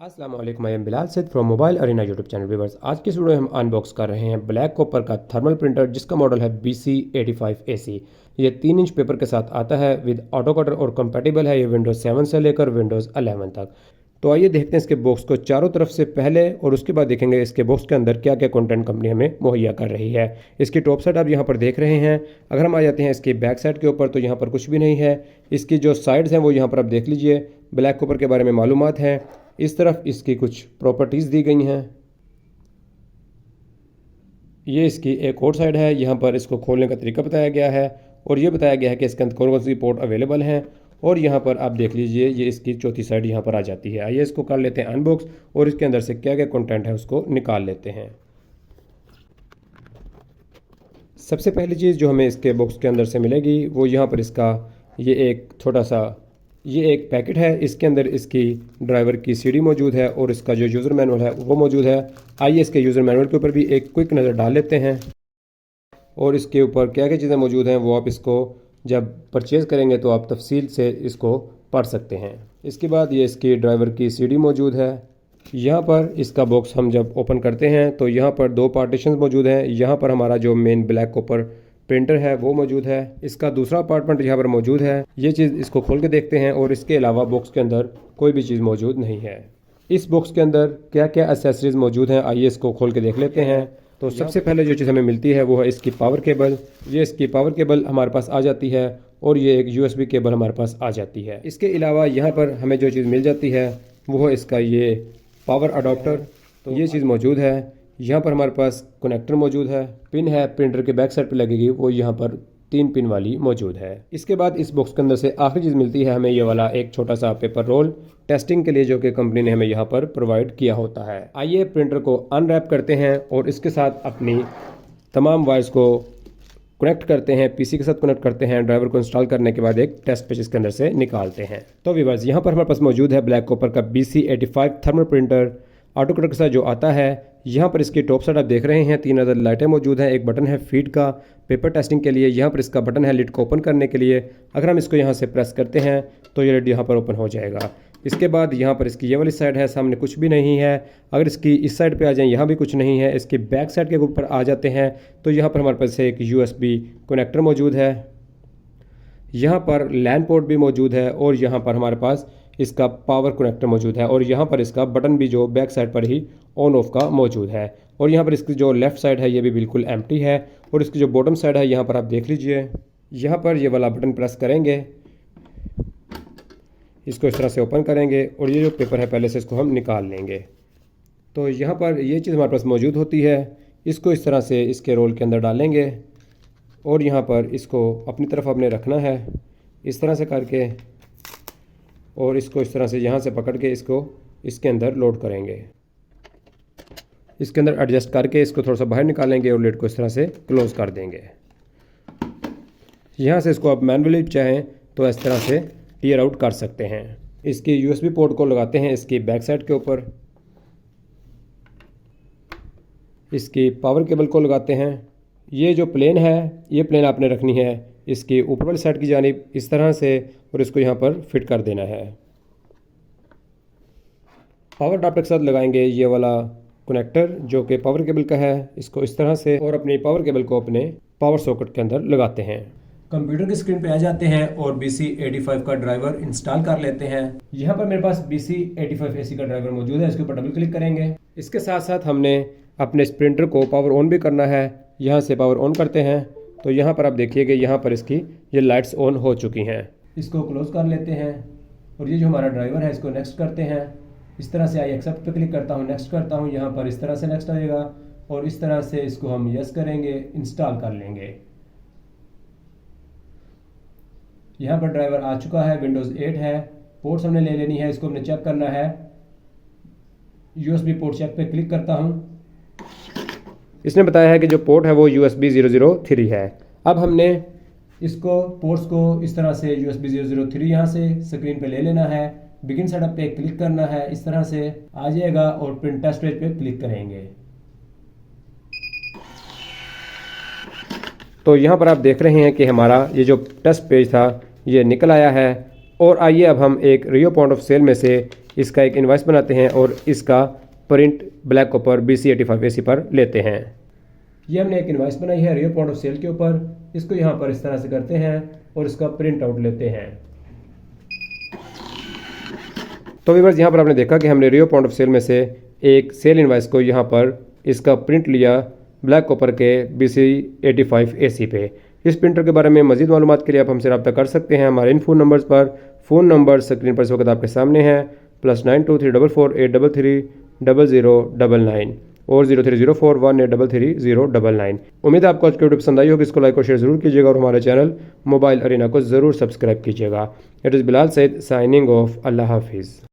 अस्सलाम वालेकुम, मैं Bilal Siddh from mobile arena YouTube channel viewers. आज की वीडियो में हम अनबॉक्स कर रहे हैं ब्लैक कॉपर का थर्मल प्रिंटर जिसका मॉडल है BC85AC। ये 3 इंच पेपर के साथ आता है विद ऑटो कटर और कंपैटिबल है ये विंडोज़ 7 से लेकर विंडोज़ 11 तक। तो आइए देखते हैं इसके बॉक्स को चारों तरफ से पहले और उसके बाद देखेंगे इसके बॉक्स के अंदर क्या क्या कंटेंट कंपनी हमें मुहैया कर रही है। इसकी टॉप साइड आप यहाँ पर देख रहे हैं। अगर हम आ जाते हैं इसकी बैक साइड के ऊपर तो यहाँ पर कुछ भी नहीं है। इसकी जो साइड्स हैं वो यहाँ पर आप देख लीजिए, ब्लैक कॉपर के बारे में मालूमात हैं। इस तरफ इसकी कुछ प्रॉपर्टीज़ दी गई हैं। ये इसकी एक और साइड है, यहाँ पर इसको खोलने का तरीका बताया गया है और ये बताया गया है कि इसके अंदर कौन कौन सी पोर्ट अवेलेबल हैं। और यहाँ पर आप देख लीजिए ये इसकी चौथी साइड यहाँ पर आ जाती है। आइए इसको कर लेते हैं अनबॉक्स और इसके अंदर से क्या क्या कंटेंट है उसको निकाल लेते हैं। सबसे पहली चीज़ जो हमें इसके बॉक्स के अंदर से मिलेगी वो यहाँ पर इसका ये एक पैकेट है। इसके अंदर इसकी ड्राइवर की सीडी मौजूद है और इसका जो यूज़र मैनुअल है वो मौजूद है। आइए इसके यूज़र मैनुअल के ऊपर भी एक क्विक नज़र डाल लेते हैं और इसके ऊपर क्या क्या चीज़ें मौजूद हैं वो आप इसको जब परचेज़ करेंगे तो आप तफसील से इसको पढ़ सकते हैं। इसके बाद ये इसकी ड्राइवर की सीडी मौजूद है। यहाँ पर इसका बॉक्स हम जब ओपन करते हैं तो यहाँ पर 2 पार्टीशंस मौजूद हैं। यहाँ पर हमारा जो मेन ब्लैक कॉपर प्रिंटर है वो मौजूद है। इसका दूसरा अपार्टमेंट यहाँ पर मौजूद है। ये चीज़ इसको खोल के देखते हैं और इसके अलावा बॉक्स के अंदर कोई भी चीज़ मौजूद नहीं है। इस बॉक्स के अंदर क्या क्या एसेसरीज मौजूद हैं आइए इसको खोल के देख लेते हैं। तो सबसे पहले जो चीज़ हमें मिलती है वो है इसकी पावर केबल। ये इसकी पावर केबल हमारे पास आ जाती है और ये एक USB केबल हमारे पास आ जाती है। इसके अलावा यहाँ पर हमें जो चीज़ मिल जाती है वो है इसका ये पावर अडोप्टर। तो ये चीज़ मौजूद है। यहाँ पर हमारे पास कनेक्टर मौजूद है, पिन है प्रिंटर के बैक साइड पर लगेगी वो यहाँ पर 3 पिन वाली मौजूद है। इसके बाद इस बॉक्स के अंदर से आखिरी चीज़ मिलती है हमें ये वाला एक छोटा सा पेपर रोल टेस्टिंग के लिए जो कि कंपनी ने हमें यहाँ पर प्रोवाइड किया होता है। आइए प्रिंटर को अनरैप करते हैं और इसके साथ अपनी तमाम वायर्स को कनेक्ट करते हैं, PC के साथ कनेक्ट करते हैं। ड्राइवर को इंस्टॉल करने के बाद एक टेस्ट पेज इसके अंदर से निकालते हैं। तो व्यूअर्स यहाँ पर हमारे पास मौजूद है ब्लैक कॉपर का BC85 thermal printer auto cutter के साथ जो आता है। यहाँ पर इसकी टॉप साइड आप देख रहे हैं 3 अदर लाइटें मौजूद हैं। एक बटन है फीड का पेपर टेस्टिंग के लिए। यहाँ पर इसका बटन है लिड को ओपन करने के लिए। अगर हम इसको यहाँ से प्रेस करते हैं तो ये लिड यहाँ पर ओपन हो जाएगा। इसके बाद यहाँ पर इसकी ये वाली साइड है, सामने कुछ भी नहीं है। अगर इसकी इस साइड पे आ जाएं यहाँ भी कुछ नहीं है। इसकी बैक साइड के ऊपर आ जाते हैं तो यहाँ पर हमारे पास एक USB कनेक्टर मौजूद है। यहाँ पर लैन पोर्ट भी मौजूद है और यहाँ पर हमारे पास इसका पावर कनेक्टर मौजूद है और यहाँ पर इसका बटन भी जो बैक साइड पर ही ऑन ऑफ का मौजूद है। और यहाँ पर इसकी जो लेफ़्ट साइड है ये भी बिल्कुल एम्प्टी है और इसकी जो बॉटम साइड है यहाँ पर आप देख लीजिए। यहाँ पर ये वाला बटन प्रेस करेंगे, इसको इस तरह से ओपन करेंगे और ये जो पेपर है पहले से इसको हम निकाल लेंगे। तो यहाँ पर ये चीज़ हमारे पास मौजूद होती है। इसको इस तरह से इसके रोल के अंदर डालेंगे और यहाँ पर इसको अपनी तरफ आपने रखना है इस तरह से करके और इसको इस तरह से यहाँ से पकड़ के इसको इसके अंदर लोड करेंगे। इसके अंदर एडजस्ट करके इसको थोड़ा सा बाहर निकालेंगे और लिड को इस तरह से क्लोज़ कर देंगे। यहाँ से इसको आप मैनुअली चाहें तो इस तरह से टीयर आउट कर सकते हैं। इसकी USB पोर्ट को लगाते हैं इसकी बैक साइड के ऊपर। इसकी पावर केबल को लगाते हैं। ये जो प्लेन है ये प्लेन आपने रखनी है इसकी ऊपर वाली साइड की जानिब इस तरह से और इसको यहाँ पर फिट कर देना है। पावर अडॉप्टर के साथ लगाएंगे ये वाला कनेक्टर जो कि पावर केबल का है। इसको इस तरह से और अपनी पावर केबल को अपने पावर सॉकेट के अंदर लगाते हैं। कंप्यूटर की स्क्रीन पे आ जाते हैं और BC85 का ड्राइवर इंस्टॉल कर लेते हैं। यहाँ पर मेरे पास BC85AC का ड्राइवर मौजूद है, इसके ऊपर डबल क्लिक करेंगे। इसके साथ साथ हमने अपने इस प्रिंटर को पावर ऑन भी करना है। यहाँ से पावर ऑन करते हैं तो यहाँ पर आप देखिए कि यहाँ पर इसकी ये लाइट्स ऑन हो चुकी हैं। इसको क्लोज कर लेते हैं और ये जो हमारा ड्राइवर है इसको नेक्स्ट करते हैं। इस तरह से आई एक्सेप्ट पे क्लिक करता हूँ, नेक्स्ट करता हूँ। यहाँ पर इस तरह से नेक्स्ट आएगा और इस तरह से इसको हम यस करेंगे, इंस्टॉल कर लेंगे। यहाँ पर ड्राइवर आ चुका है, विंडोज़ 8 है। पोर्ट्स हमने ले लेनी है, इसको हमने चेक करना है। USB पोर्ट चेक पे क्लिक करता हूँ। इसने बताया है कि जो पोर्ट है वो USB 003 है। अब हमने इसको पोर्ट्स को इस तरह से USB 003 यहाँ से स्क्रीन पे ले लेना है। बिगिन सेटअप पे क्लिक करना है, इस तरह से आ जाएगा और प्रिंट टेस्ट पेज पे क्लिक करेंगे। तो यहाँ पर आप देख रहे हैं कि हमारा ये जो टेस्ट पेज था ये निकल आया है। और आइए अब हम एक रियो पॉइंट ऑफ सेल में से इसका एक इन्वाइस बनाते हैं और इसका प्रिंट ब्लैक कॉपर BC85AC पर लेते हैं। ये हमने एक इन्वाइस बनाई है रियो पॉइंट ऑफ सेल के ऊपर। इसको यहाँ पर इस तरह से करते हैं और इसका प्रिंट आउट लेते हैं। तो व्यूअर्स, यहाँ पर आपने देखा कि हमने रियो पॉइंट ऑफ सेल में से एक सेल इन्वाइस को यहाँ पर इसका प्रिंट लिया ब्लैक कॉपर के BC85AC पे। इस प्रिंटर के बारे में मज़ीद मालूमात के लिए आप हमसे रब्ता कर सकते हैं हमारे इन फ़ोन नंबर्स पर। फ़ोन नंबर स्क्रीन पर इस वक्त आपके सामने है, +923448330099 और 030418333099। उम्मीद है आपको आज की वीडियो पसंद आई होगी। इसको लाइक और शेयर ज़रूर कीजिएगा और हमारे चैनल मोबाइल अरीना को ज़रूर सब्सक्राइब कीजिएगा। It is Bilal Saeed signing off. Allah हाफिज़।